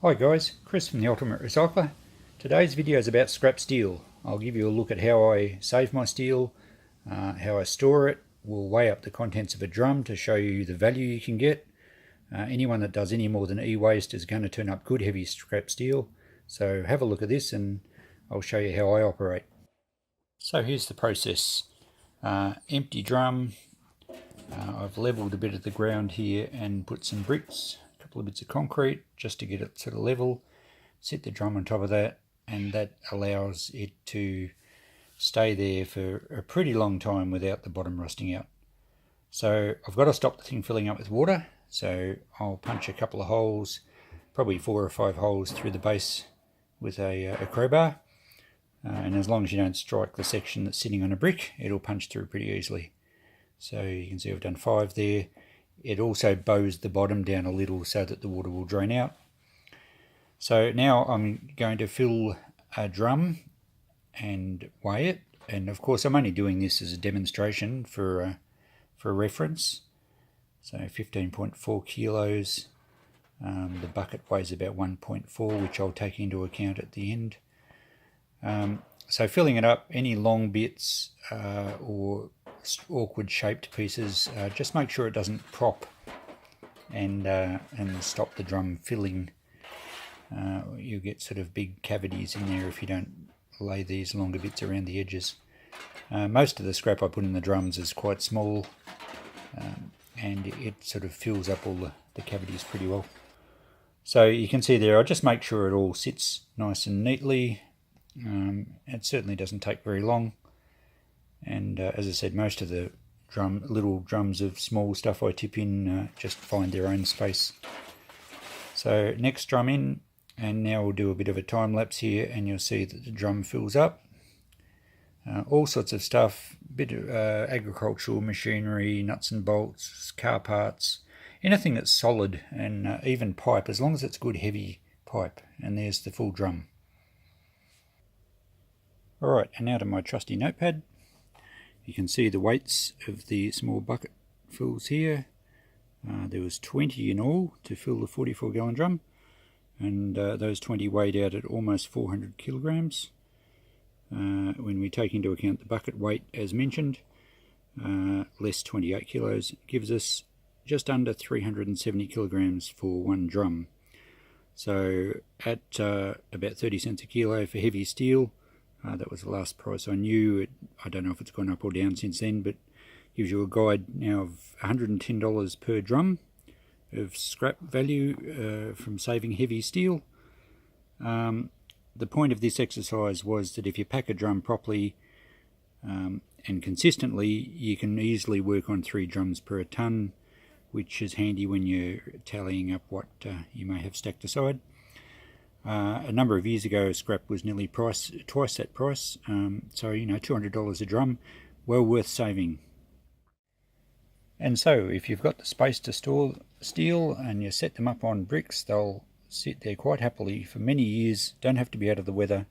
Hi guys, Chris from the Ultimate Recycler. Today's video is about scrap steel. I'll give you a look at how I save my steel, how I store it. We'll weigh up the contents of a drum to show you the value you can get. Anyone that does any more than e-waste is going to turn up good heavy scrap steel. So have a look at this and I'll show you how I operate. So here's the process. Empty drum. I've leveled a bit of the ground here and put some bricks, a couple of bits of concrete just to get it sort of level. Set the drum on top of that, and that allows it to stay there for a pretty long time without the bottom rusting out. So I've got to stop the thing filling up with water, so I'll punch a couple of holes, probably 4 or 5 holes through the base with a crowbar, and as long as you don't strike the section that's sitting on a brick, it'll punch through pretty easily. So you can see I've done 5 there. It also bows the bottom down a little so that the water will drain out. So now I'm going to fill a drum and weigh it. And of course I'm only doing this as a demonstration for reference. So 15.4 kilos. The bucket weighs about 1.4, which I'll take into account at the end. So filling it up, any long bits or awkward shaped pieces, just make sure it doesn't prop and stop the drum filling. You get sort of big cavities in there if you don't lay these longer bits around the edges. Most of the scrap I put in the drums is quite small, and it sort of fills up all the cavities pretty well. So you can see there, I just make sure it all sits nice and neatly. It certainly doesn't take very long, and as I said, most of the little drums of small stuff I tip in just find their own space. So next drum in, and now we'll do a bit of a time lapse here, and you'll see that the drum fills up. All sorts of stuff, bit of agricultural machinery, nuts and bolts, car parts, anything that's solid, and even pipe, as long as it's good heavy pipe. And there's the full drum. Alright, and now to my trusty notepad. You can see the weights of the small bucket fills here. There was 20 in all to fill the 44 gallon drum, and those 20 weighed out at almost 400 kilograms. When we take into account the bucket weight as mentioned, less 28 kilos, gives us just under 370 kilograms for one drum. So at about 30 cents a kilo for heavy steel, that was the last price I knew. I don't know if it's gone up or down since then, but gives you a guide now of $110 per drum of scrap value from saving heavy steel. The point of this exercise was that if you pack a drum properly and consistently, you can easily work on 3 drums per tonne, which is handy when you're tallying up what you may have stacked aside. A number of years ago, scrap was nearly twice that price, so you know, $200 a drum, well worth saving. And so if you've got the space to store steel and you set them up on bricks, they'll sit there quite happily for many years, don't have to be out of the weather,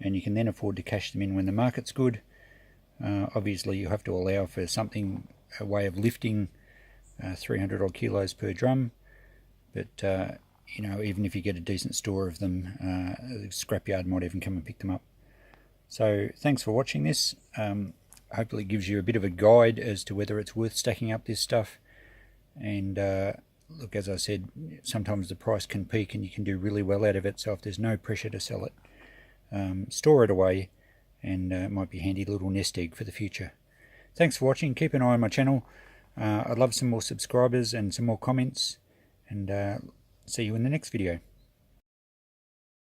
and you can then afford to cash them in when the market's good. Obviously you have to allow for something, a way of lifting 300 odd kilos per drum, but you know, even if you get a decent store of them, the scrapyard might even come and pick them up. So thanks for watching this. Hopefully it gives you a bit of a guide as to whether it's worth stacking up this stuff. And look, as I said, sometimes the price can peak and you can do really well out of it. So if there's no pressure to sell it, store it away, and it might be a handy little nest egg for the future. Thanks for watching. Keep an eye on my channel. I'd love some more subscribers and some more comments, and see you in the next video.